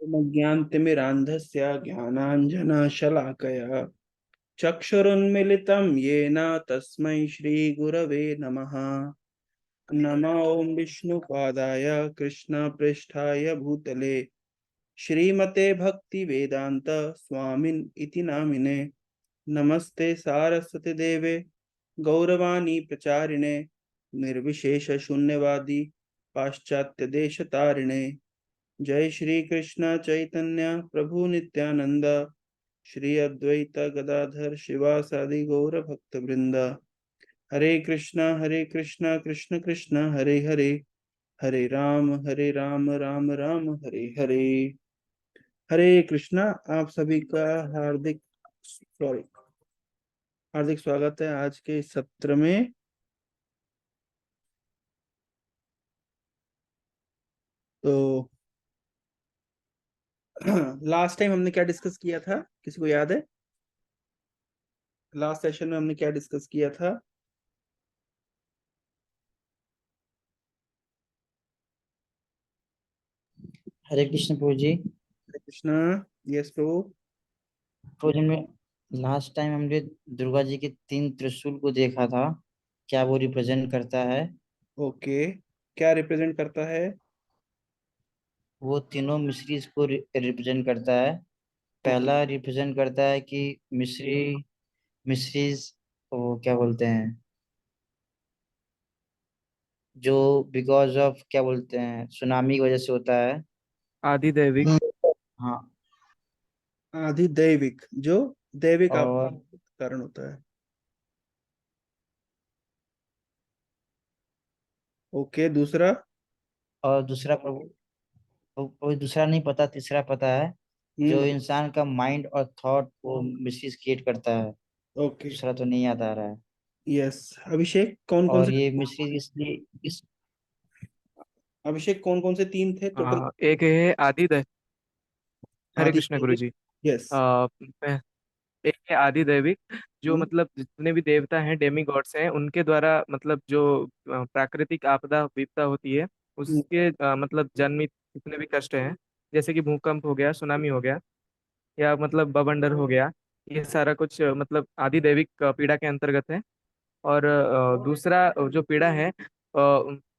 ज्ञानतिमिरान्धस्य ज्ञानाञ्जनशलाकया चक्षुरुन्मिलितं येन तस्मै श्रीगुरवे नमः। नमो ॐ विष्णुपादाय कृष्णपृष्ठाय भूतले श्रीमते भक्तिवेदान्त स्वामिन् इति नामिने। नमस्ते सारस्वती देवे गौरवाणी प्रचारिणे निर्विशेष शून्यवादी पाश्चात्य देश तारिणे। जय श्री कृष्ण चैतन्य प्रभु नित्यानंद श्री अद्वैत गदाधर शिवासादि गौर भक्त वृंद। हरे कृष्णा कृष्ण कृष्ण हरे हरे, हरे राम राम राम हरे हरे। हरे कृष्णा। आप सभी का हार्दिक हार्दिक स्वागत है आज के इस सत्र में। तो लास्ट टाइम हमने क्या डिस्कस किया था, किसी को याद है? लास्ट सेशन में हमने क्या डिस्कस किया था? हरे कृष्ण प्रभु जी। हरे कृष्णा। यस प्रभु। प्रभु जी में लास्ट टाइम हमने दुर्गा जी के 3 त्रिशूल को देखा था। क्या वो रिप्रेजेंट करता है? ओके, क्या रिप्रेजेंट करता है? वो तीनों मिस्ट्रीज को रिप्रेजेंट करता है। ओके। पहला रिप्रेजेंट करता है कि मिस्ट्रीज वो क्या बोलते हैं, जो बिकॉज ऑफ क्या बोलते हैं सुनामी की वजह से होता है। आदिदैविक। हाँ। आदि दैविक, जो दैविक आपदा और के कारण होता है। ओके, दूसरा? और दूसरा प्रभु, कोई दूसरा नहीं पता, तीसरा पता है। जो हम्म। इंसान का माइंड और थॉट वो मिस्ट्रीज क्रिएट करता है। ओके। दूसरा तो नहीं याद आ रहा है। यस। अभिषेक कौन कौन और से? ये मिस्ट्री इसलिए इस अभिषेक कौन कौन से तीन थे टोटल? एक है आदिदैव। हरे आदि कृष्ण गुरु दैविक। जी। यस। आ, एक है आदिदैविक, जो हम्म। मतलब जितने भी देवता हैं, डेमी गॉड्स हैं, उनके द्वारा मतलब जो प्राकृतिक आपदा विपदा होती है, हम्म। उसके मतलब जन्मित जितने भी कष्ट हैं, जैसे कि भूकंप हो गया, सुनामी हो गया, या मतलब बवंडर हो गया, ये सारा कुछ मतलब आदिदैविक पीड़ा के अंतर्गत है। और दूसरा जो पीड़ा है,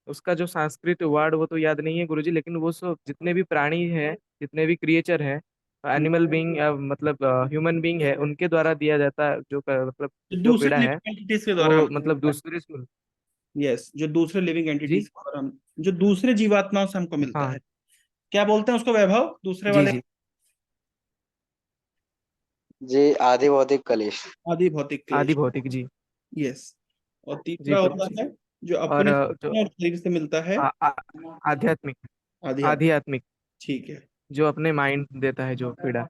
उसका जो संस्कृत वर्ड वो तो याद नहीं है गुरुजी, लेकिन वो सब जितने भी प्राणी हैं, जितने भी क्रिएचर हैं, हम्म। एनिमल बीइंग मतलब ह्यूमन बीइंग है, उनके द्वारा दिया जाता है जो मतलब जो जो दूसरे पीड़ा है, लिविंग एंटिटीज के द्वारा वो हम। मतलब दूसरे यस, जो दूसरे लिविंग जी। एंटिटीज के द्वारा जो दूसरे जीवात्माओं से हमको मिलता हाँ है। क्या बोलते हैं उसको वैभव, दूसरे जी वाले? जी। जी आदि भौतिक कलेश। आदि भौतिक आदि क्लेश। भौतिक जी। यस। और जी तीसरा प्रभु होता जी। है जो और अपने और शरीर से मिलता है। आ, आ, आध्यात्मिक। आध्यात्मिक। आध्यात्मिक, ठीक है। जो अपने माइंड देता है जो पीड़ा।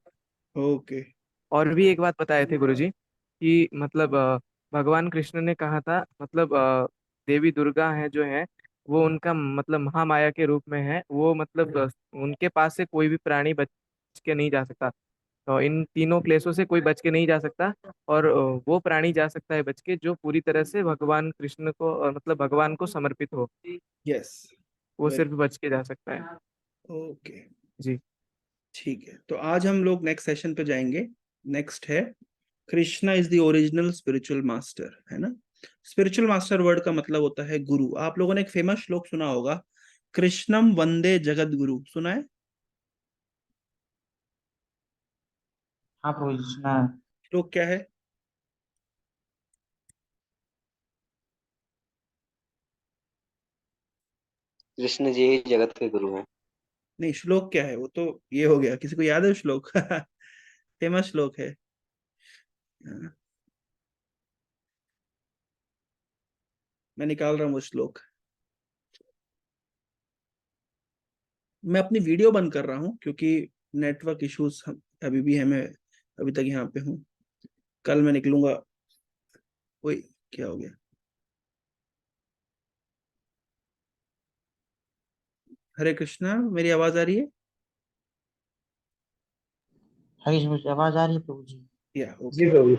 ओके। और भी एक बात बताए थे गुरुजी कि मतलब भगवान कृष्ण ने कहा था, मतलब देवी दुर्गा है जो है, वो उनका मतलब महामाया के रूप में है, वो मतलब उनके पास से कोई भी प्राणी बच के नहीं जा सकता। तो इन तीनों क्लेशों से कोई बच के नहीं जा सकता। और वो प्राणी जा सकता है बच के जो पूरी तरह से भगवान कृष्ण को मतलब भगवान को समर्पित हो, यस। वो वेरी। सिर्फ बच के जा सकता है। ओके। जी। ठीक है, तो आज हम लोग नेक्स्ट सेशन पे जाएंगे। नेक्स्ट है Krishna is the original spiritual master, है ना? स्पिरिचुअल मास्टर वर्ड का मतलब होता है गुरु। आप लोगों ने एक फेमस श्लोक सुना होगा, कृष्णम वंदे जगत गुरु, सुना है? हाँ प्रभु जी सुना है। श्लोक क्या है? कृष्ण जी ही जगत के गुरु हैं। नहीं, श्लोक क्या है? वो तो ये हो गया, किसी को याद है श्लोक? फेमस श्लोक है। हाँ, मैं निकाल रहा हूँ वो श्लोक। मैं अपनी वीडियो बंद कर रहा हूँ क्योंकि नेटवर्क इश्यूज अभी भी है। मैं अभी तक यहाँ पे हूँ, कल मैं निकलूंगा। ओए, क्या हो गया? हरे कृष्णा, मेरी आवाज आ रही है? हरी मुझे आवाज आ रही है प्रभु जी। या जी ओके। प्रभु।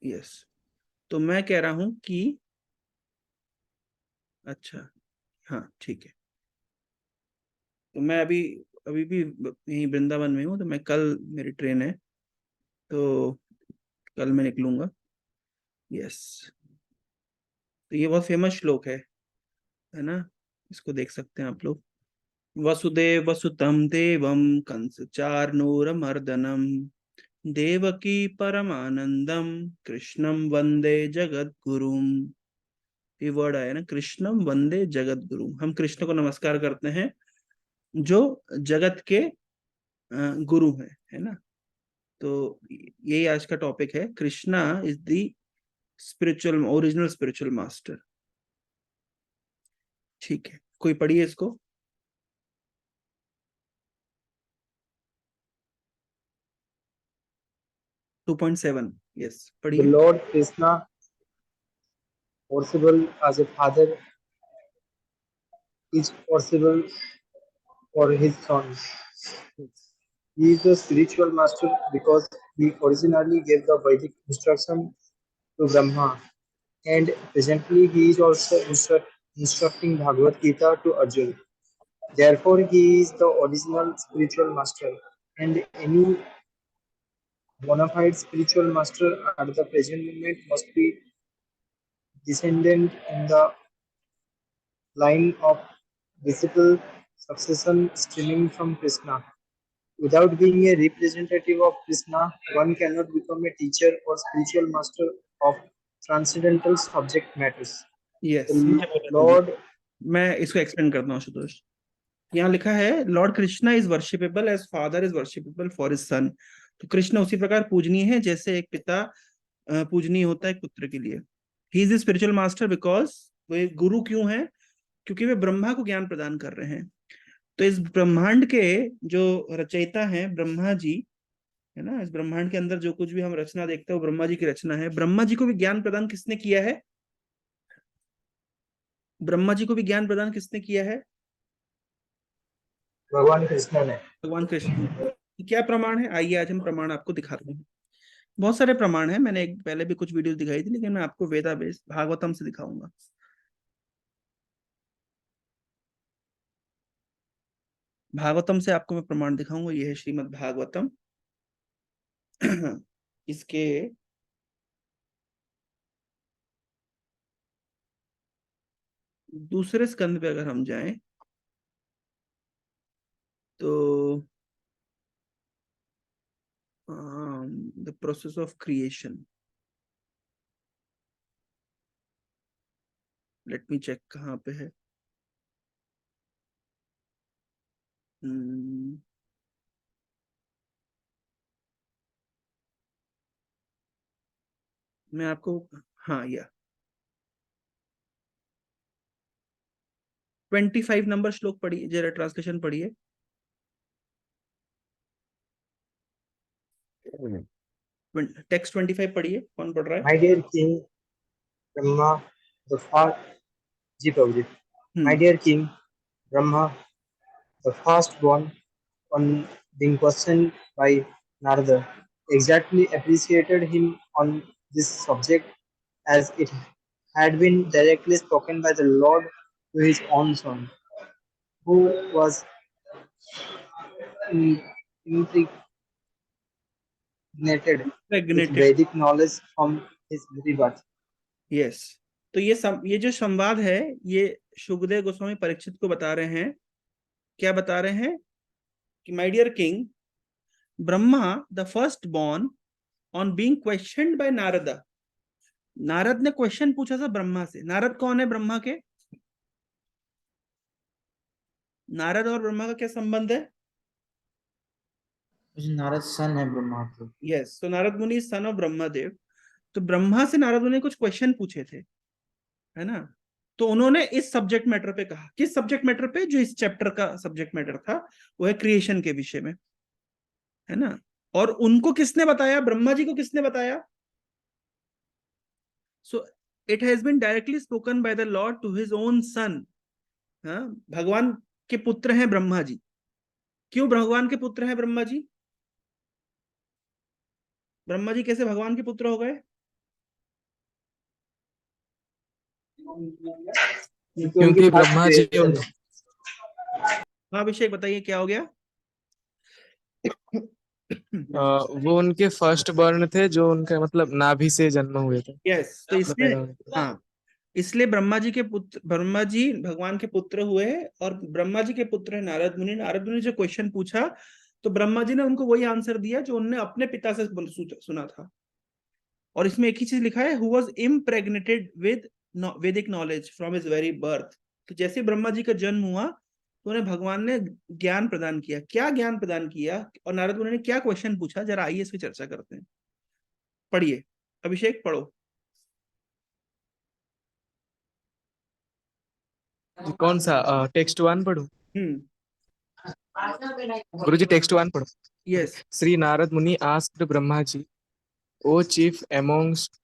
यस। तो मैं कह रहा हूँ कि अच्छा, हाँ ठीक है। तो मैं अभी अभी भी यहीं वृंदावन में हूँ, तो मैं कल मेरी ट्रेन है, तो कल मैं निकलूंगा। यस, तो ये बहुत फेमस श्लोक है ना, इसको देख सकते हैं आप लोग। वसुदेव वसुतम देवम कंस चारनूरमर्दनम देवकी परमानंदम कृष्णम वंदे जगत गुरुम। ये वर्ड आया ना, कृष्णम वंदे जगत गुरुम। हम कृष्ण को नमस्कार करते हैं जो जगत के गुरु हैं, है ना। तो यही आज का टॉपिक है, Krishna is the spiritual original spiritual master. ठीक है, कोई पढ़िए इसको। 2.7, यस The पढ़िए। Lord Krishna, possible as a father, is possible for his son. He is the spiritual master because he originally gave the Vedic instruction to Brahma, and presently he is also instructing Bhagavad Gita to Arjuna. Therefore, he is the original spiritual master, and any bona fide spiritual master at the present moment must be descendant in the line of disciple succession stemming from Krishna. Without being a representative of Krishna, one cannot become a teacher or spiritual master of transcendental subject matters. Yes, The मुझे बोलने दीजिए, Lord मैं इसको explain करता हूँ आशुतोष। यहाँ लिखा है lord Krishna is worshipable as father is worshipable for his son. तो कृष्ण उसी प्रकार पूजनीय है जैसे एक पिता पूजनीय होता है एक पुत्र के लिए। He is the spiritual master because वे गुरु क्यों है, क्योंकि वे ब्रह्मा को ज्ञान प्रदान कर रहे हैं। तो इस ब्रह्मांड के जो रचयिता हैं ब्रह्मा जी, है ना, इस ब्रह्मांड के अंदर जो कुछ भी हम रचना देखते हैं वो ब्रह्मा जी की रचना है। ब्रह्मा जी को भी ज्ञान प्रदान किसने किया है? ब्रह्मा जी को भी ज्ञान प्रदान किसने किया है? भगवान कृष्ण ने। भगवान कृष्ण ने। क्या प्रमाण है? आइए आज हम प्रमाण आपको दिखाते हैं। बहुत सारे प्रमाण हैं, मैंने एक पहले भी कुछ वीडियो दिखाई थी, लेकिन मैं आपको वेदावेस भागवतम से दिखाऊंगा। भागवतम से आपको मैं प्रमाण दिखाऊंगा। ये है श्रीमद् भागवतम। इसके दूसरे स्कंद पे अगर हम जाएं तो the process of creation, let me check कहाँ पे है। Hmm, मैं आपको, हाँ, या 25 नंबर श्लोक पढ़िए, जरा ट्रांसलेशन पढ़िए। टेक्स्ट 25 पढ़िए, कौन पढ़ रहा है? My dear King Brahma, the fast जी प्रभु जी। My dear King Brahma, the firstborn, on being questioned by Narada, exactly appreciated him on this subject as it had been directly spoken by the Lord to his own son, who was in- impregnated with Stagnated, Vedic knowledge from his very birth. Yes. तो ये जो संवाद है, ये शुकदेव गोस्वामी परीक्षित को बता रहे हैं। क्या बता रहे हैं? कि my dear king Brahma the first born on being questioned by Narada. Narad ने क्वेश्चन पूछा था ब्रह्मा से। नारद कौन है ब्रह्मा के? नारद और ब्रह्मा का क्या संबंध है? नारद सन है ब्रह्मा के। यस, तो नारद मुनि सन ऑफ ब्रह्मदेव। तो ब्रह्मा से नारद मुनि ने कुछ क्वेश्चन पूछे थे, है ना। तो उन्होंने इस सब्जेक्ट मैटर पे कहा। किस सब्जेक्ट मैटर पे? जो इस चैप्टर का सब्जेक्ट मैटर था, वो है क्रिएशन के विषय में, है ना। और उनको किसने बताया? ब्रह्मा जी को किसने बताया? So it has been directly spoken by the lord to his own son. हाँ, भगवान के पुत्र हैं ब्रह्मा जी। क्यों भगवान के पुत्र हैं ब्रह्मा जी? ब्रह्मा जी कैसे भगवान के पुत्र हो गए? क्योंकि ब्रह्मा जी creation उन है। हाँ, अभिषेक बताइए क्या हो गया? वो उनके फर्स्ट बॉर्न थे, जो उनके मतलब नाभि से जन्म हुए थे, यस, तो मतलब इसलिए पैदा हुए थे। हाँ, इसलिए ब्रह्मा जी भगवान के पुत्र हुए, और ब्रह्मा जी के पुत्र है नारद मुनि। नारद मुनि जो क्वेश्चन पूछा, तो ब्रह्मा जी ने उनको वही आंसर दिया जो उन्होंने अपने पिता से सुना था। और इसमें एक ही चीज लिखा है, हु वाज इम्प्रेग्नेटेड विद वैदिक knowledge from his very birth. तो जैसे ब्रह्मा जी का जन्म हुआ, तो उन्हें भगवान ने ज्ञान प्रदान किया। क्या ज्ञान प्रदान किया और नारद मुनि ने क्या क्वेश्चन पूछा, जरा आइए इस पर चर्चा करते हैं। पढ़िए, अभिषेक पढ़ो। कौन सा टेक्स्ट 1 पढ़ूं? गुरुजी टेक्स्ट 1 पढ़ो। Yes. Sri Narad Muni asked Brahmaji, O chief amongst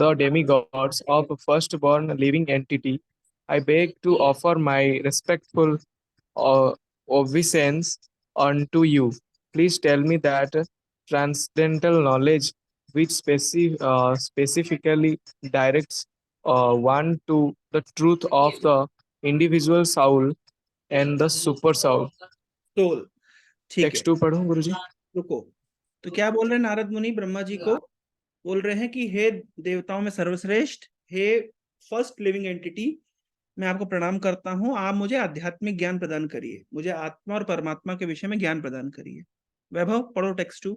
the demigods of firstborn living entity, I beg to offer my respectful obeisance unto you. Please tell me that transcendental knowledge which specifically directs one to the truth of the individual soul and the super soul. Soul, ठीक है। Text 2 पढ़ूं गुरुजी? रुको, तो क्या बोल रहे हैं नारद मुनि ब्रह्मा जी को? बोल रहे हैं कि हे देवताओं में सर्वश्रेष्ठ, हे फर्स्ट लिविंग एंटिटी, मैं आपको प्रणाम करता हूं। आप मुझे आध्यात्मिक ज्ञान प्रदान करिए, मुझे आत्मा और परमात्मा के विषय में ज्ञान प्रदान करिए। वैभव पढ़ो टेक्स्ट 2।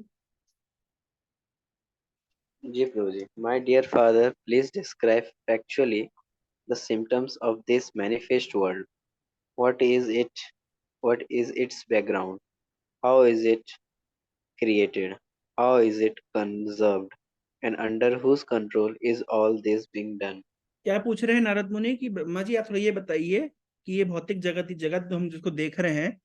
जी प्रभु जी। My dear father, please describe factually the symptoms of this manifest world. What is it? What is its background? How is it created? How is it conserved? And under whose control is all this being done? क्या पूछ रहे हैं नारद मुनि कि ब्रह्मा जी आप थोड़ा ये बताइए कि ये भौतिक जगत, ही जगत जो हम जिसको देख रहे हैं,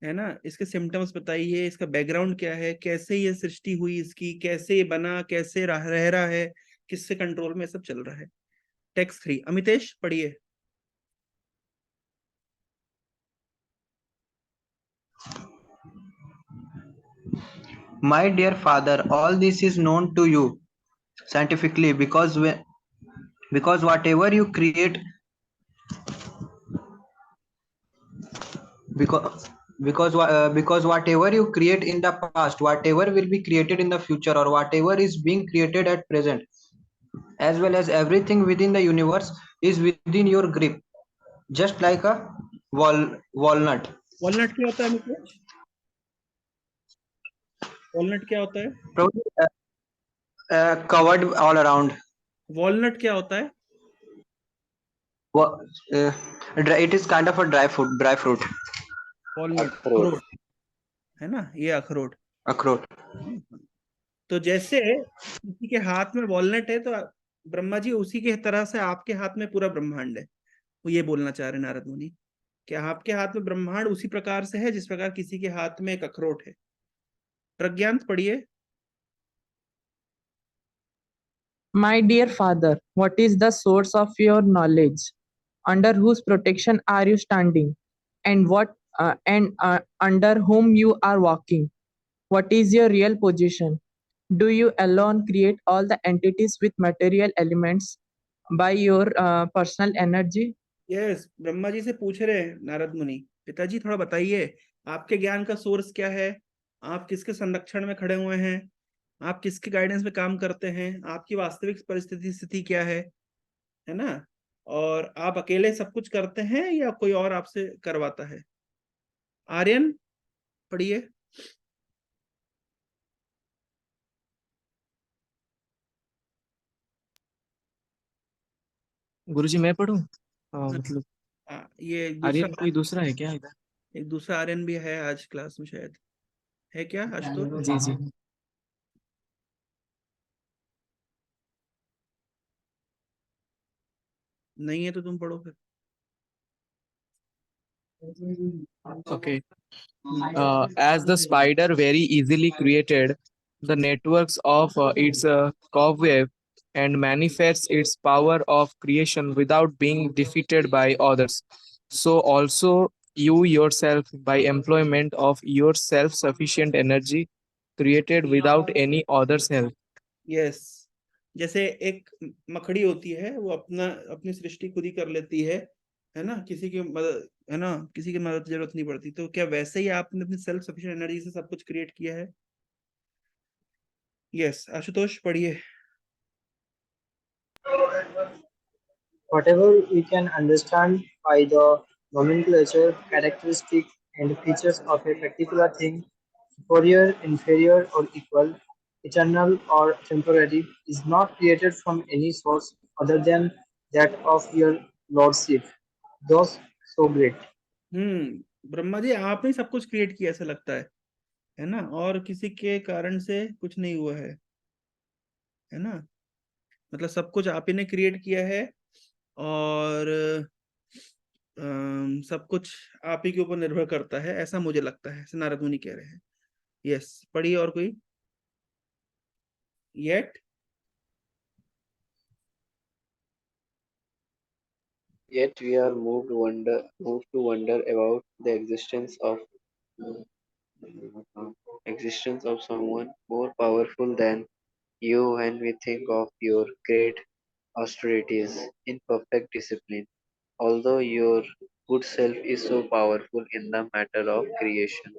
है ना, इसके सिम्टम्स बताइए, इसका बैकग्राउंड क्या है, कैसे ये सृष्टि हुई इसकी, कैसे ये बना, कैसे रह रहा है, किससे कंट्रोल में सब चल रहा है। टेक्स्ट 3, अमितेश पढ़िए। My dear father, all this is known to you scientifically because whatever you create because whatever you create in the past, whatever will be created in the future, or whatever is being created at present, as well as everything within the universe is within your grip, just like a walnut. Walnut क्या होता है Amitesh? Walnut क्या होता है? Covered all around. Walnut क्या होता है? It is kind of a dry fruit. Walnut अखरोट। अखरोट, है ना, ये अखरोट। Akhrout. तो जैसे किसी के हाथ में वॉलनट है, तो ब्रह्मा जी उसी के तरह से आपके हाथ में पूरा ब्रह्मांड है। वो ये बोलना चाह रहे हैं नारद मुनि कि आपके हाथ में ब्रह्मांड उसी प्रकार से है जिस प्रकार किसी के हाथ में एक अखरोट है। प्रज्ञांत पढ़िए। My dear father, what is the source of your knowledge? Under whose protection are you standing? And under whom you are walking? What is your real position? Do you alone create all the entities with material elements by your personal energy? Yes, Brahma ji से पूछ रहे हैं नारद मुनि, पिताजी थोड़ा बताइए, आपके ज्ञान का सोर्स क्या है? आप किसके संरक्षण में खड़े हुए हैं? आप किसके गाइडेंस में काम करते हैं? आपकी वास्तविक स्थिति क्या है ना? और आप अकेले सब कुछ करते हैं या कोई और आपसे करवाता है? आर्यन पढ़िए। गुरुजी मैं पढ़ूं? मतलब ये आर्यन कोई दूसरा है क्या इधर? एक दूसरा आर्यन भी है आज क्लास में, शायद है क्या आशुतोष? जी जी। नहीं है तो तुम पढ़ो फिर। Okay. As the spider very easily created the networks of its cobweb and manifests its power of creation without being defeated by others, so also you yourself, by employment of your self-sufficient energy, created without any other's help. Yes, जैसे एक मकड़ी होती है, वो अपनी सृष्टि खुद ही कर लेती है ना, किसी की मदद है ना, किसी की मदद की जरूरत नहीं पड़ती। तो क्या वैसे ही आपने अपनी सेल्फ सफिशिएंट एनर्जी से सब कुछ क्रिएट किया है? यस, आशुतोष पढ़िए। Whatever we can understand by the nomenclature, characteristic, and features of a particular thing, superior, inferior, or equal, eternal or temporary, is not created from any source other than that of your lordship, thus so great. Brahma ji आपने सब कुछ create किया ऐसा लगता है ना, और किसी के कारण से कुछ नहीं हुआ है ना, मतलब सब कुछ आप ही ने क्रिएट किया है, और सब कुछ आप ही के ऊपर निर्भर करता है, ऐसा मुझे लगता है, ऐसा नारद मुनि कह रहे हैं। यस, पढ़िए और कोई। Yet Yet we are moved to wonder about the existence of someone more powerful than you when we think of your great austerities in perfect discipline, although your good self is so powerful in the matter of creation.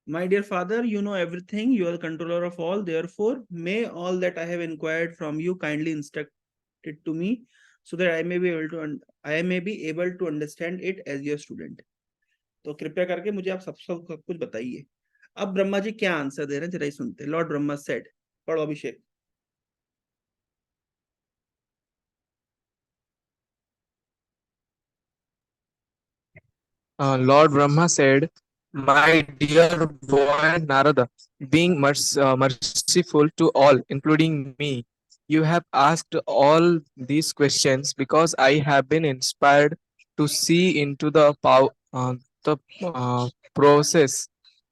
My dear father, you know everything, you are the controller of all, therefore may all that I have inquired from you kindly instruct it to me, so that I may be able to understand it as your student. तो कृपया करके मुझे आप सब कुछ बताइए। अब ब्रह्मा जी क्या आंसर दे रहे हैं, जरा ही सुनते हैं। लॉर्ड ब्रह्मा सेड, पढ़ो अभिषेक। Lord Brahma said, "My dear boy Narada, being merciful to all, including me, you have asked all these questions because I have been inspired to see into the process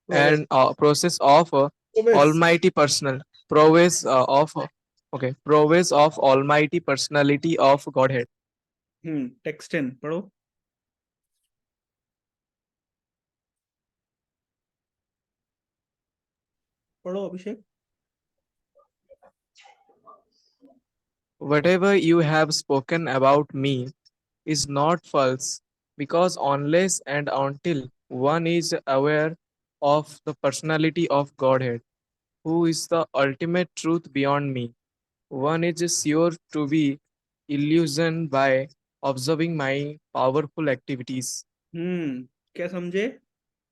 and process of Almighty Personal prowess prowess of Almighty Personality of Godhead." Text 10 पढ़ो। पढ़ो अभिषेक। Whatever you have spoken about me is not false, because unless and until one is aware of the personality of Godhead, who is the ultimate truth beyond me, one is sure to be illusioned by observing my powerful activities. क्या समझे,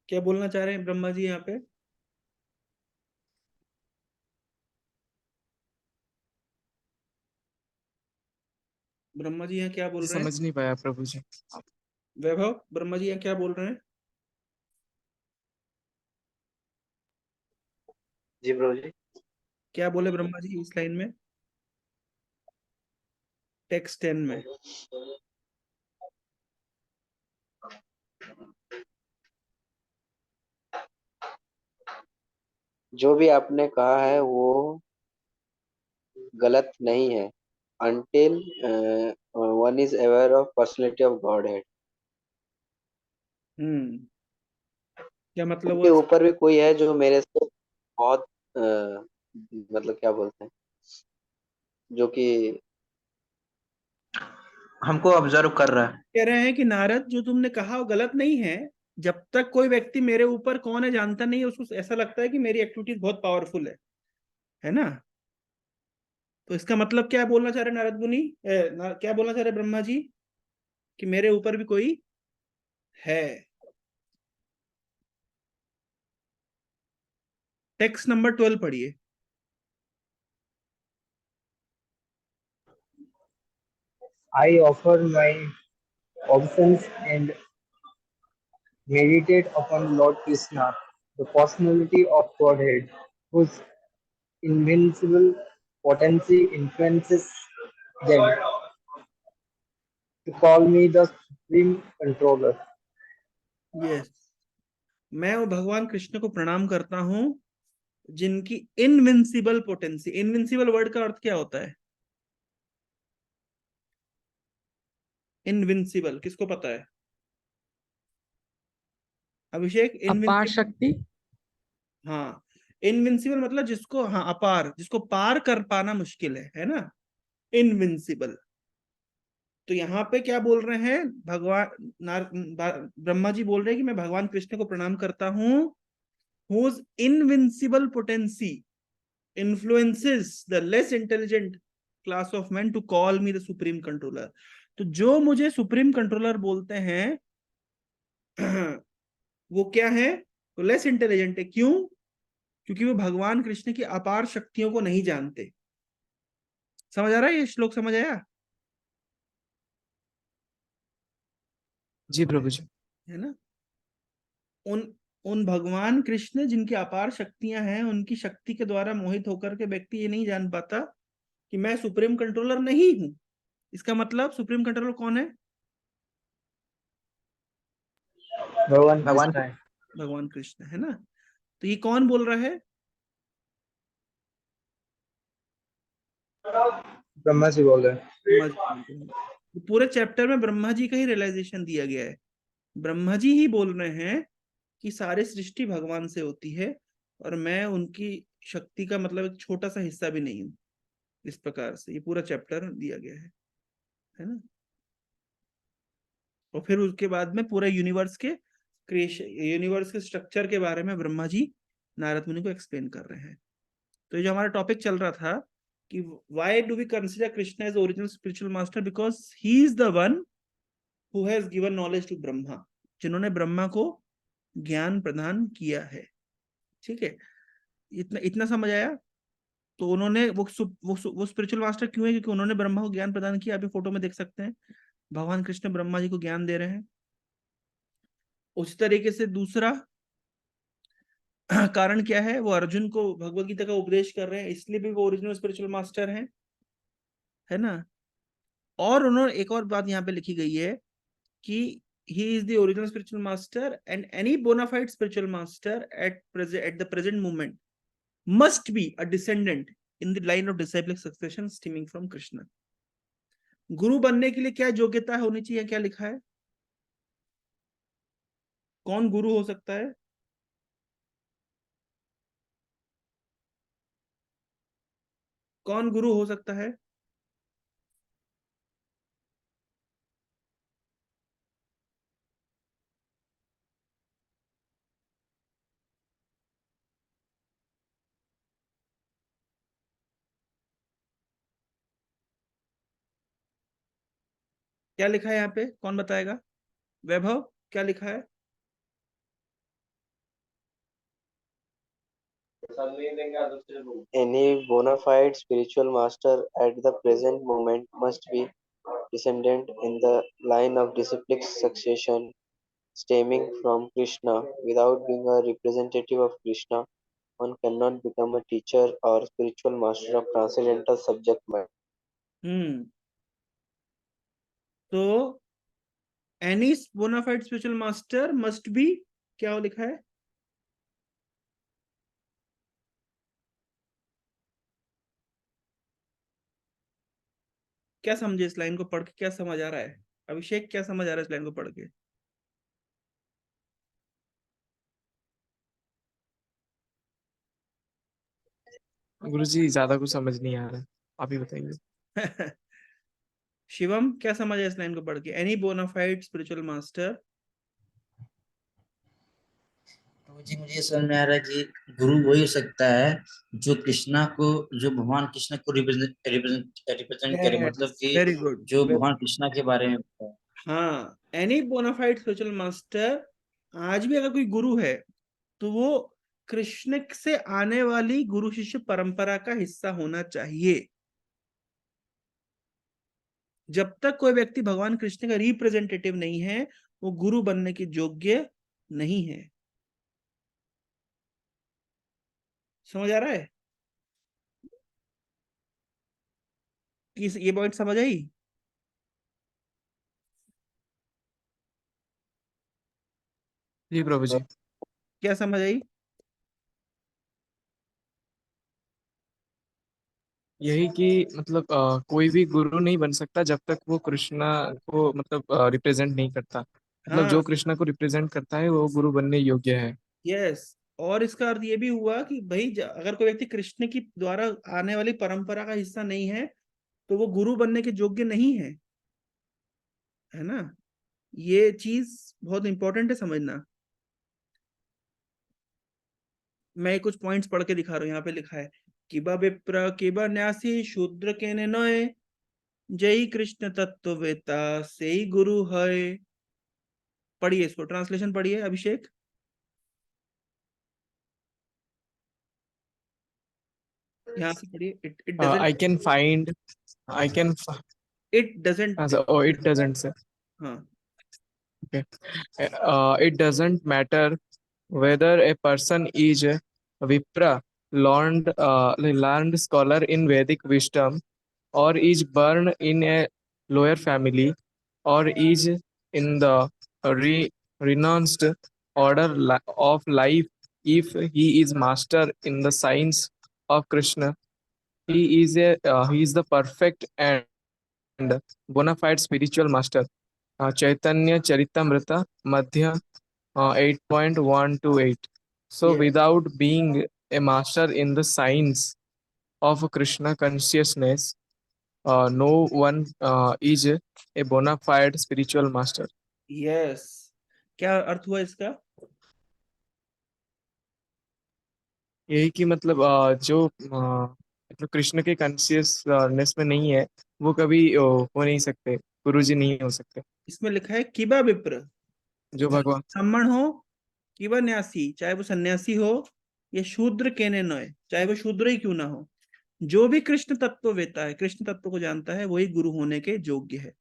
क्या बोलना चाह रहे हैं ब्रह्मा जी यहाँ पे? ब्रह्मा जी यहाँ क्या बोल रहे हैं? समझ नहीं पाया प्रभु जी। वैभव, ब्रह्मा जी यहाँ क्या बोल रहे हैं? जी प्रभु जी। क्या बोले ब्रह्मा जी इस लाइन में, टेक्स्ट 10 में? जो भी आपने कहा है वो गलत नहीं है, until one is aware of personality of Godhead. क्या मतलब उनके वो? ऊपर भी कोई है जो मेरे से बहुत मतलब क्या बोलते हैं, जो कि हमको ऑब्जर्व कर रहा है। कह रहे हैं कि नारद जो तुमने कहा वो गलत नहीं है, जब तक कोई व्यक्ति मेरे ऊपर कौन है जानता नहीं है, उसको ऐसा लगता है कि मेरी एक्टिविटीज बहुत पावरफुल है ना। तो इसका मतलब क्या बोलना चाह रहे नारद मुनि, क्या बोलना चाह रहे ब्रह्मा जी, कि मेरे ऊपर भी कोई है। टेक्स्ट नंबर 12 पढ़िए। I offer my obeisance and meditate upon Lord Krishna, the personality of Godhead, whose invincible potency influences them to call me the Supreme Controller. Yes, मैं वो भगवान कृष्ण को प्रणाम करता हूं जिनकी इनविंसिबल पोटेंसी। इनविंसिबल वर्ड का अर्थ क्या होता है? इनविंसिबल किसको पता है? अभिषेक, अपार इनविंसिबल। शक्ति। हाँ, इनविंसिबल मतलब जिसको, हाँ, अपार, जिसको पार कर पाना मुश्किल है ना। इनविंसिबल। तो यहाँ पे क्या बोल रहे हैं, ब्रह्मा जी बोल रहे हैं कि मैं भगवान कृष्ण को प्रणाम करता हूँ, whose invincible potency influences the less intelligent class of men to call me the supreme controller। तो जो मुझे सुप्रीम कंट्रोलर बोलते हैं वो क्या है, वो लेस इंटेलिजेंट है। क्यों? क्योंकि वो भगवान कृष्ण की अपार शक्तियों को नहीं जानते। समझ आ रहा है ये श्लोक, समझ आया जी प्रभु जी। है ना? उन उन भगवान कृष्ण जिनकी अपार शक्तियां हैं, उनकी शक्ति के द्वारा मोहित होकर के व्यक्ति ये नहीं जान पाता कि मैं सुप्रीम कंट्रोलर नहीं हूं। इसका मतलब सुप्रीम कंट्रोलर कौन है? भगवान भगवान कृष्ण है। भगवान कृष्ण, है ना? तो ये कौन बोल रहा है? ब्रह्मा जी बोल रहे हैं। ब्रह्मा जी बोल रहे हैं। तो पूरे चैप्टर में ब्रह्मा जी का ही रियलाइजेशन दिया गया है। ब्रह्मा जी ही बोल रहे हैं कि सारी सृष्टि भगवान से होती है और मैं उनकी शक्ति का मतलब एक छोटा सा हिस्सा भी नहीं हूं। इस प्रकार से ये पूरा चैप्टर दिया गया है ना? और फिर उसके बाद में पूरा यूनिवर्स के क्रिएशन, यूनिवर्स के स्ट्रक्चर के बारे में ब्रह्मा जी नारद मुनि को एक्सप्लेन कर रहे हैं। तो ये जो हमारा टॉपिक चल रहा था कि why do we consider Krishna as original spiritual master, because he is the one who has given knowledge to Brahma, जिन्होंने ब्रह्मा को ज्ञान प्रदान किया है। ठीक है, इतना इतना समझ आया? तो उन्होंने वो स्पिरिचुअल मास्टर क्यों है? क्योंकि उन्होंने ब्रह्मा को ज्ञान प्रदान किया। अभी फोटो में देख सकते हैं भगवान कृष्ण ब्रह्मा जी को ज्ञान दे रहे हैं। उसी तरीके से दूसरा कारण क्या है, वो अर्जुन को भगवत गीता का उपदेश कर रहे हैं, इसलिए भी वो ओरिजिनल स्पिरिचुअल मास्टर हैं, है ना? और उन्होंने एक और बात यहाँ पे लिखी गई है कि he is the original spiritual master and any bona fide spiritual master at the present moment must be a descendant in the line of disciplic succession stemming from Krishna। गुरु बनने के लिए क्या योग्यता होनी चाहिए, क्या लिखा है? कौन गुरु हो सकता है? कौन गुरु हो सकता है? क्या लिखा है यहाँ पे, कौन बताएगा? वैभव, क्या लिखा है? Any bona fide spiritual master at the present moment must be descendant in the line of disciplic succession stemming from Krishna. Without being a representative of Krishna, one cannot become a teacher or spiritual master of transcendental subject matter. तो any bona fide spiritual master must be, क्या लिखा है? क्या समझे इस line को पढ़ के, क्या समझ आ रहा है? अभिषेक, क्या समझ आ रहा है इस लाइन को पढ़ के? गुरु जी ज्यादा कुछ समझ नहीं आ रहा, आप ही बताइए। शिवम, क्या समझ है इस लाइन को पढ़ के? Any bona fide spiritual master। तो जी मुझे ये समझ में आ रहा है कि गुरु वही हो सकता है जो कृष्णा को, जो भगवान कृष्ण को रिप्रेजेंट करे, मतलब कि वेरी गुड। जो भगवान कृष्णा के बारे में बताए। हाँ, any bona fide spiritual master, आज भी अगर कोई गुरु है तो वो कृष्ण से आने वाली गुरु शिष्य परंपरा का हिस्सा होना चाहिए। जब तक कोई व्यक्ति भगवान कृष्ण का रिप्रेजेंटेटिव नहीं है, वो गुरु बनने के योग्य नहीं है। समझ आ रहा है? ये पॉइंट समझ आई? जी प्रभु जी। क्या समझ आई? यही कि मतलब कोई भी गुरु नहीं बन सकता जब तक वो कृष्णा को मतलब रिप्रेजेंट नहीं करता। मतलब हाँ, जो कृष्णा को रिप्रेजेंट करता है वो गुरु बनने योग्य है। यस। और इसका अर्थ ये भी हुआ कि भाई अगर कोई व्यक्ति कृष्ण की द्वारा आने वाली परंपरा का हिस्सा नहीं है तो वो गुरु बनने के योग्य नहीं है ना। ये चीज बहुत इंपॉर्टेंट है समझना। मैं कुछ पॉइंट्स पढ़ के दिखा रहा हूँ। यहाँ पे लिखा है किबा विप्र किबा न्यासी शूद्र के नय, जय कृष्ण तत्ववेता से ही गुरु है। पढ़िए इसको, ट्रांसलेशन पढ़िए अभिषेक। यहाँ से पढ़िए। It I doesn't can find, I can, it doesn't oh, it doesn't say. हाँ Okay. It doesn't matter whether a person is a Vipra, learned scholar in Vedic wisdom, or is born in a lower family, or is in the renounced order of life. If he is master in the science of Krishna, he is the perfect and bona fide spiritual master. Chaitanya Charitamrita Madhya 8.128. So, ये without being a master in the science of Krishna consciousness, no one is a bona fide spiritual master. Yes, क्या अर्थ हुआ इसका? यही कि मतलब मतलब कृष्ण के consciousness में नहीं है, वो कभी हो नहीं सकते, गुरुजी नहीं हो सकते। इसमें लिखा है किबा विप्र, जो भगवान ब्राह्मण हो किबा न्यासी, चाहे वो सन्यासी हो या शूद्र केने नय, चाहे वो शूद्र ही क्यों ना हो, जो भी कृष्ण तत्व वेता है, कृष्ण तत्व को जानता है, वही गुरु होने के योग्य है।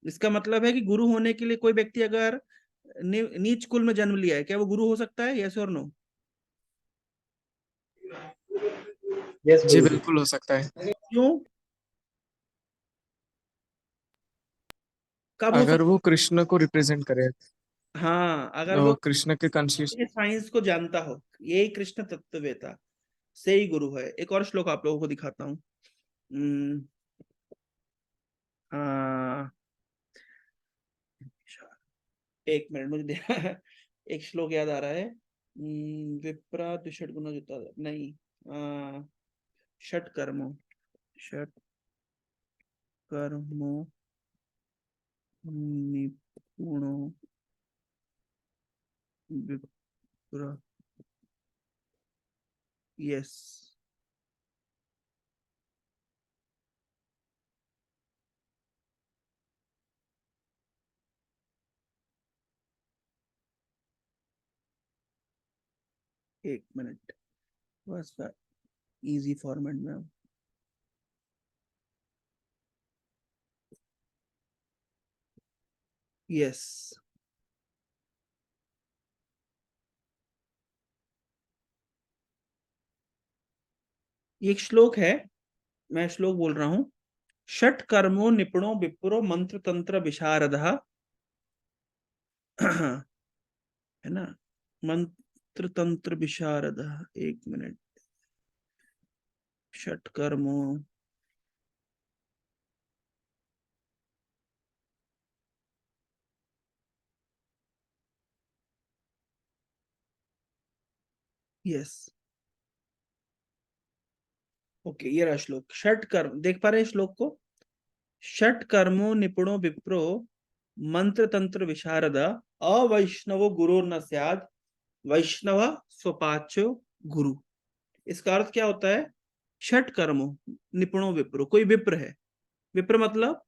इसका मतलब है कि गुरु होने के लिए कोई व्यक्ति अगर नीच कुल में जन्म लिया है, क्या वो गुरु हो सकता है? यस और नो? Yes, जी Guruji. बिल्कुल हो सकता है। क्यों? कब हो अगर सकता वो कृष्ण को रिप्रेजेंट करे, है? हाँ, अगर वो कृष्ण के कॉन्शियस। साइंस को जानता हो, यही कृष्ण तत्ववेता से ही गुरु है। एक और श्लोक आप लोगों को दिखाता हूँ। आ, एक मिनट मुझे एक श्लोक याद आ रहा है। विप्रा दुषट गुण जुता नहीं, षट कर्मो, षट कर्मो निपुणो विप्र, यस, एक मिनट बस, इजी फॉर्मेट में। यस, ये एक श्लोक है, मैं श्लोक बोल रहा हूं। षट कर्मो निपुणो विप्रो मंत्र तंत्र विशारदः, है ना, मंत्र तंत्र विशारदः। एक मिनट, षट कर्मो, यस, ओके, ये रहा श्लोक। षट कर्म, देख पा रहे हैं श्लोक को? षट कर्मो निपुणो विप्रो मंत्र तंत्र विशारद, अवैष्णवो गुरु न स्याद, वैष्णव स्वपाच्यो गुरु। इसका अर्थ क्या होता है? षट कर्मो निपुणो विप्रो, कोई विप्र है, विप्र मतलब,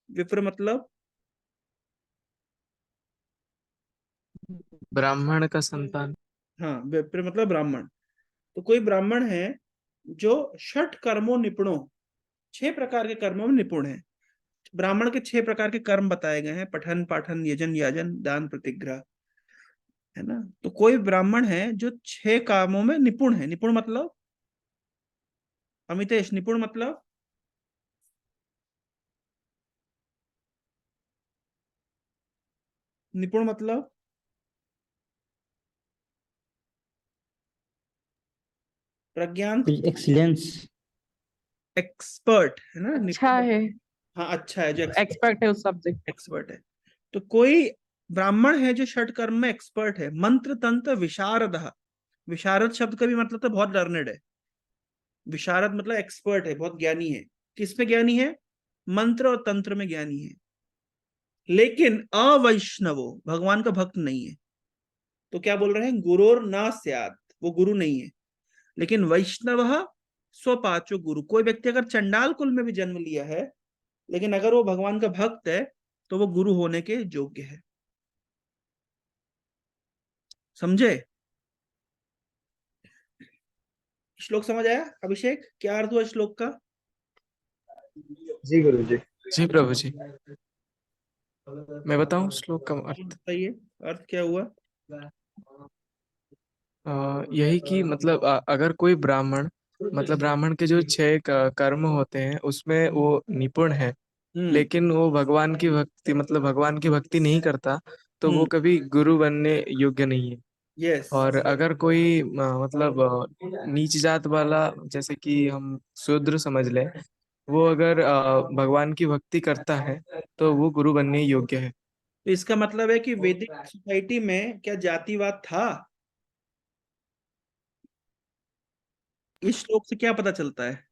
विप्र मतलब ब्राह्मण का संतान। हाँ, विप्र मतलब ब्राह्मण। तो कोई ब्राह्मण है जो षट कर्मों निपुणों, 6 प्रकार के कर्मों में निपुण है। ब्राह्मण के 6 प्रकार के कर्म बताए गए हैं, पठन पाठन यजन याजन दान प्रतिग्रह, है ना। तो कोई ब्राह्मण है जो 6 कामों में निपुण है। निपुण मतलब अमितेश, निपुण मतलब निपुण मतलब प्रज्ञान, एक्सीलेंस। एक्सपर्ट, है ना। अच्छा निपुण, है, हाँ अच्छा है, जो एक्सपर्ट है उस सब्जेक्ट। एक्सपर्ट है। तो कोई ब्राह्मण है जो षट कर्म में एक्सपर्ट है। मंत्र तंत्र विशारद, विशारद शब्द का भी मतलब तो बहुत लर्नेड है, विशारद मतलब एक्सपर्ट है, बहुत ज्ञानी है। किस में ज्ञानी है? मंत्र और तंत्र में ज्ञानी है। लेकिन अवैष्णवो, भगवान का भक्त नहीं है। तो क्या बोल रहे हैं? गुरुर ना स्यात्, वो गुरु नहीं है। लेकिन वैष्णव स्वपाचो गुरु, कोई व्यक्ति अगर चंडाल कुल में भी जन्म लिया है, लेकिन अगर वो भगवान का भक्त है, तो वो गुरु होने के योग्य है। समझे? श्लोक समझ आया? अभिषेक, क्या अर्थ हुआ श्लोक का? जी गुरु जी। जी प्रभु जी, मैं बताऊं श्लोक का अर्थ? बताइए, अर्थ क्या हुआ? यही कि मतलब अगर कोई ब्राह्मण, मतलब ब्राह्मण के जो 6 कर्म होते हैं उसमें वो निपुण है, लेकिन वो भगवान की भक्ति, मतलब भगवान की भक्ति नहीं करता, तो वो कभी गुरु बनने योग्य नहीं है। यस। और अगर कोई मतलब नीच जात वाला, जैसे कि हम शूद्र समझ लें, वो अगर भगवान की भक्ति करता है तो वो गुरु बनने योग्य है। तो इसका मतलब है कि वैदिक सोसाइटी में क्या जातिवाद था? इस श्लोक से क्या पता चलता है?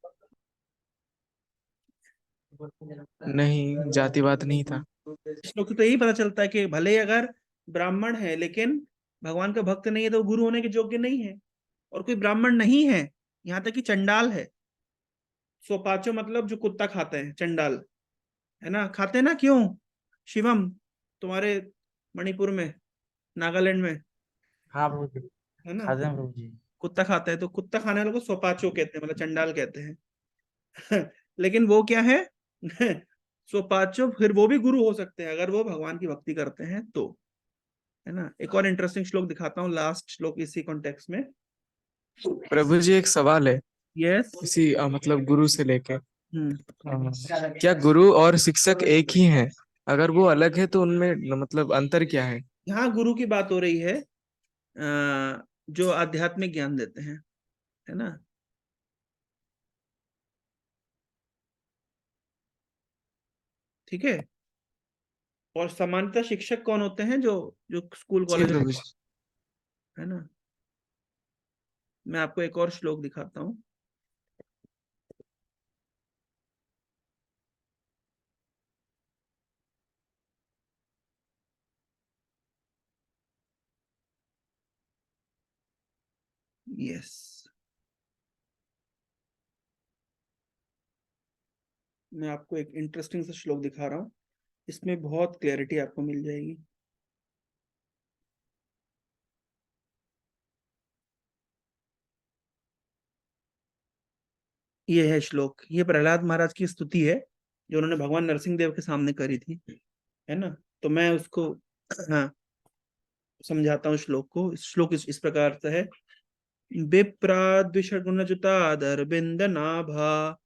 नहीं, जातिवाद नहीं था। इस श्लोक से तो यही पता चलता है कि भले ही अगर ब्राह्मण है लेकिन भगवान का भक्त नहीं है, तो वो गुरु होने के योग्य नहीं है। और कोई ब्राह्मण नहीं है, यहाँ तक कि चंडाल है, सोपाचो मतलब जो कुत्ता खाते हैं, चंडाल है ना, खाते हैं ना? क्यों शिवम, तुम्हारे मणिपुर में, नागालैंड में, हाँ प्रभु जी, है ना, खाते हैं प्रभु जी। कुत्ता खाते हैं, तो कुत्ता खाने वालों को सोपाचो कहते हैं, मतलब चंडाल कहते हैं। लेकिन वो क्या है? सोपाचो, फिर वो भी गुरु हो सकते हैं अगर वो भगवान की भक्ति करते हैं तो, है ना। एक और इंटरेस्टिंग श्लोक दिखाता हूँ, लास्ट श्लोक इसी कॉन्टेक्स्ट में। प्रभु जी, एक सवाल है यस। इसी मतलब गुरु से लेके। हम्म। क्या गुरु और शिक्षक एक ही हैं? अगर वो अलग है तो उनमें मतलब अंतर क्या है? यहाँ गुरु की बात हो रही है, जो आध्यात्मिक ज्ञान देते हैं, है ना। ठीक है। और सामान्यतः शिक्षक कौन होते हैं? जो जो स्कूल जी कॉलेज में, प्रभु जी। है ना। मैं आपको एक और श्लोक दिखाता हूँ। यस, मैं आपको एक इंटरेस्टिंग सा श्लोक दिखा रहा हूँ, इसमें बहुत क्लैरिटी आपको मिल जाएगी। ये है श्लोक, ये प्रहलाद महाराज की स्तुति है जो उन्होंने भगवान नरसिंह देव के सामने करी थी, है ना। तो मैं उसको हाँ समझाता हूँ श्लोक को। श्लोक इस प्रकार से है। विप्राद्विषगुणजुतादर बिंद नाभा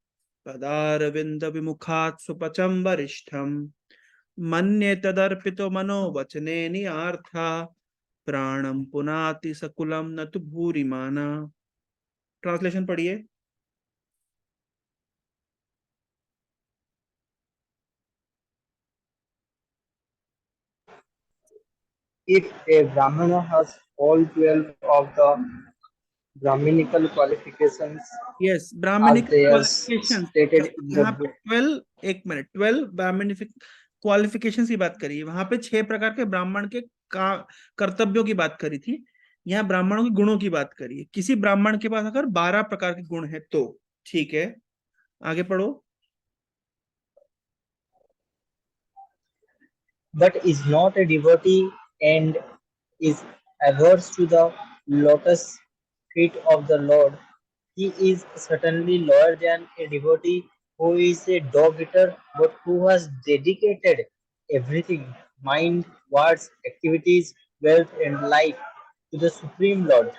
पदारविंद विमुखात् सुपचम वरिष्ठम मन्ये तदर्पितो मनोवचने नियार्था प्राणम पुनाति सकुलम न तु भूरिमाना। ट्रांसलेशन पढ़िए। If a Brahmana has all 12 of the Brahminical qualifications yes, as Brahmanic they are qualifications. stated in the यहाँ पे book, 12, एक मिनट, 12 ब्राह्मणिक क्वालिफिकेशंस की बात करी है। वहां पे 6 प्रकार के ब्राह्मण के का कर्तव्यों की बात करी थी। यहाँ ब्राह्मणों के गुणों की बात करी है। किसी ब्राह्मण के पास अगर 12 प्रकार के गुण है तो ठीक है। आगे पढ़ो। but is not a devotee and is averse to the lotus feet of the Lord, he is certainly lower than a devotee who is a dog eater but who has dedicated everything mind, words, activities, wealth, and life to the Supreme Lord.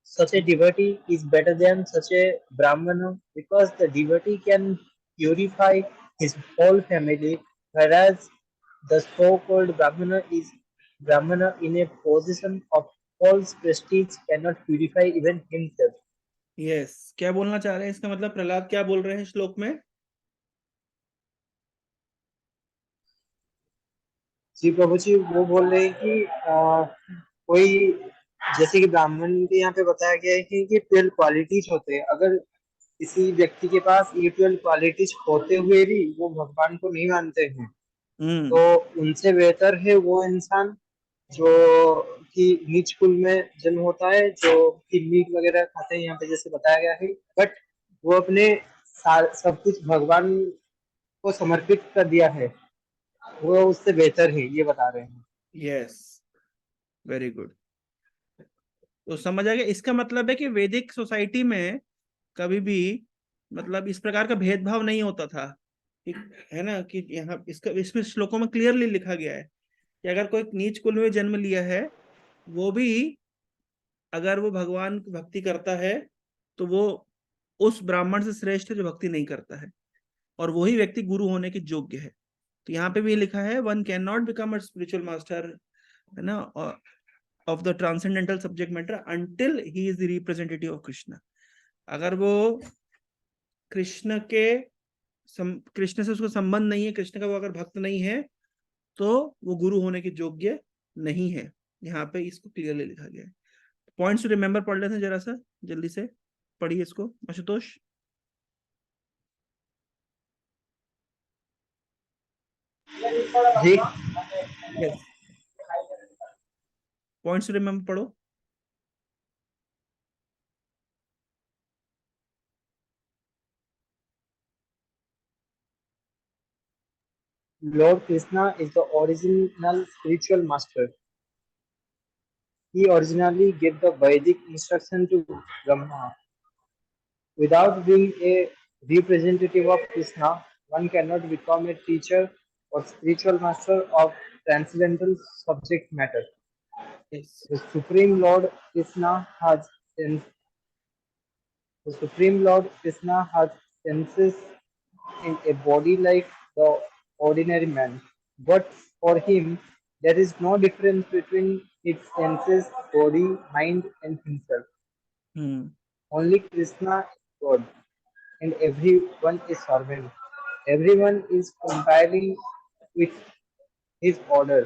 Such a devotee is better than such a Brahmana because the devotee can purify his whole family, whereas the so-called Brahmana in a position of false prestige cannot purify even himself. Yes, क्या बोलना चाह रहे हैं? इसका मतलब प्रहलाद क्या बोल रहे हैं श्लोक में? जी प्रभु जी, वो बोल रहे हैं कि कोई जैसे कि ब्राह्मण के यहाँ पे बताया गया है कि 12 क्वालिटीज होते हैं। अगर किसी व्यक्ति के पास ये 12 क्वालिटीज होते हुए भी वो भगवान को नहीं मानते हैं, तो उनसे बेहतर है वो इंसान जो कि नीच कुल में जन्म होता है, जो कि मीट वगैरह खाते हैं यहाँ पे जैसे बताया गया है, बट वो अपने सब कुछ भगवान को समर्पित कर दिया है, वो उससे बेहतर है, ये बता रहे हैं। Yes, very good. तो समझ आ गया, इसका मतलब है कि वैदिक सोसाइटी में कभी भी मतलब इस प्रकार का भेदभाव नहीं होता था, ठीक है ना। कि यहाँ इसका इसमें श्लोकों में क्लियरली लिखा गया है कि अगर कोई नीच कुल में जन्म लिया है, वो भी अगर वो भगवान की भक्ति करता है तो वो उस ब्राह्मण से श्रेष्ठ है जो भक्ति नहीं करता है, और वही व्यक्ति गुरु होने के योग्य है। तो यहाँ पे भी लिखा है one can not become a spiritual master, है ना, of the transcendental subject matter until he is the representative of Krishna. अगर वो कृष्ण के कृष्ण से उसको संबंध नहीं है, कृष्ण का वो अगर भक्त नहीं है, तो वो गुरु होने के योग्य नहीं है। यहाँ पे इसको क्लियरली लिखा गया है। पॉइंट्स टू रिमेम्बर पढ़ लेते हैं जरा सा जल्दी से, पढ़िए इसको आशुतोष। जी, यस, पॉइंट्स टू रिमेम्बर पढ़ो। Lord Krishna is the original spiritual master. He originally gave the Vedic instruction to Brahma. Without being a representative of Krishna, one cannot become a teacher or spiritual master of transcendental subject matter. Yes, The Supreme Lord Krishna has senses in a body like the ordinary man, but for him there is no difference between his senses, body, mind, and himself. Only Krishna is God, and everyone is servant. Everyone is compiling with his order.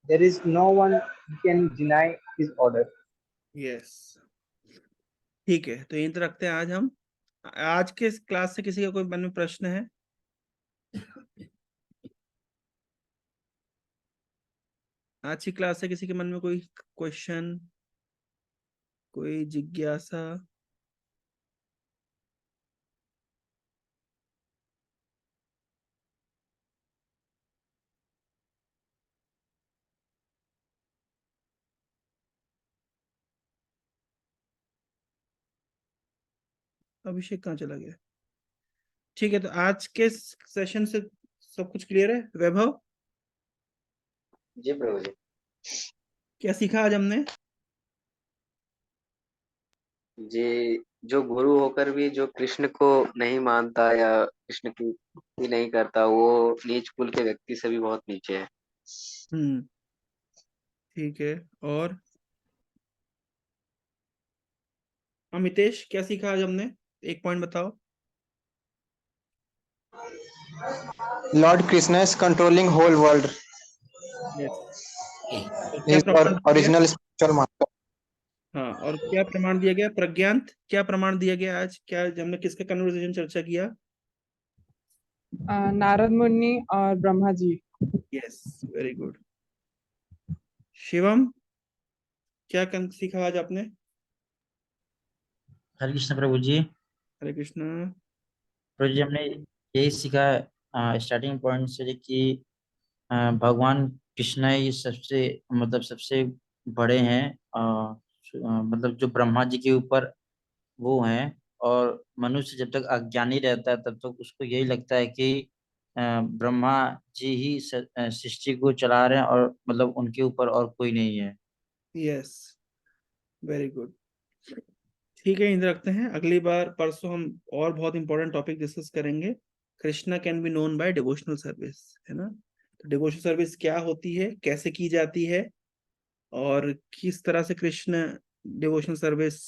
There is no one who can deny his order. Yes, ठीक है। तो यहीं तक रखते हैं आज हम। आज के क्लास से किसी का कोई मन में प्रश्न है? आज की क्लास से किसी के मन में कोई क्वेश्चन, कोई जिज्ञासा? अभिषेक कहाँ चला गया? ठीक है, तो आज के सेशन से सब कुछ क्लियर है। वैभव, जी प्रभु जी। क्या सीखा आज हमने? जी, जो गुरु होकर भी जो कृष्ण को नहीं मानता या कृष्ण की भक्ति नहीं करता, वो नीच कुल के व्यक्ति से भी बहुत नीचे है। ठीक है। और अमितेश, क्या सीखा आज हमने? एक पॉइंट बताओ। Lord Krishna is controlling whole world. Yes, और He क्या is प्रमाण our दिया गया? original spiritual master. हाँ, और क्या प्रमाण दिया गया? प्रज्ञांत, क्या प्रमाण दिया गया आज? क्या हमने किसका कन्वर्सेशन चर्चा किया? नारद मुनि और Brahma ji. Yes, very good. Shivam, क्या सीखा आज आपने? हरे कृष्ण प्रभु जी। हरे कृष्ण। प्रभु जी, हमने यही सीखा स्टार्टिंग पॉइंट से कि भगवान कृष्ण ही सबसे मतलब सबसे बड़े हैं, मतलब जो ब्रह्मा जी के ऊपर वो हैं। और मनुष्य जब तक अज्ञानी रहता है तब तक उसको यही लगता है कि ब्रह्मा जी ही सृष्टि को चला रहे हैं और मतलब उनके ऊपर और कोई नहीं है। Yes, very good. ठीक है, इन रखते हैं। अगली बार परसों हम और बहुत इंपॉर्टेंट टॉपिक डिस्कस करेंगे। Krishna can be known by devotional service, है ना। तो डिवोशनल सर्विस क्या होती है, कैसे की जाती है, और किस तरह से कृष्ण डिवोशनल सर्विस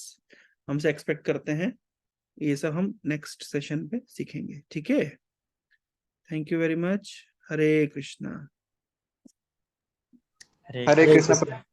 हमसे एक्सपेक्ट करते हैं, ये सब हम नेक्स्ट सेशन पे सीखेंगे। ठीक है, thank you very much. Hare Krishna. Hare Krishna.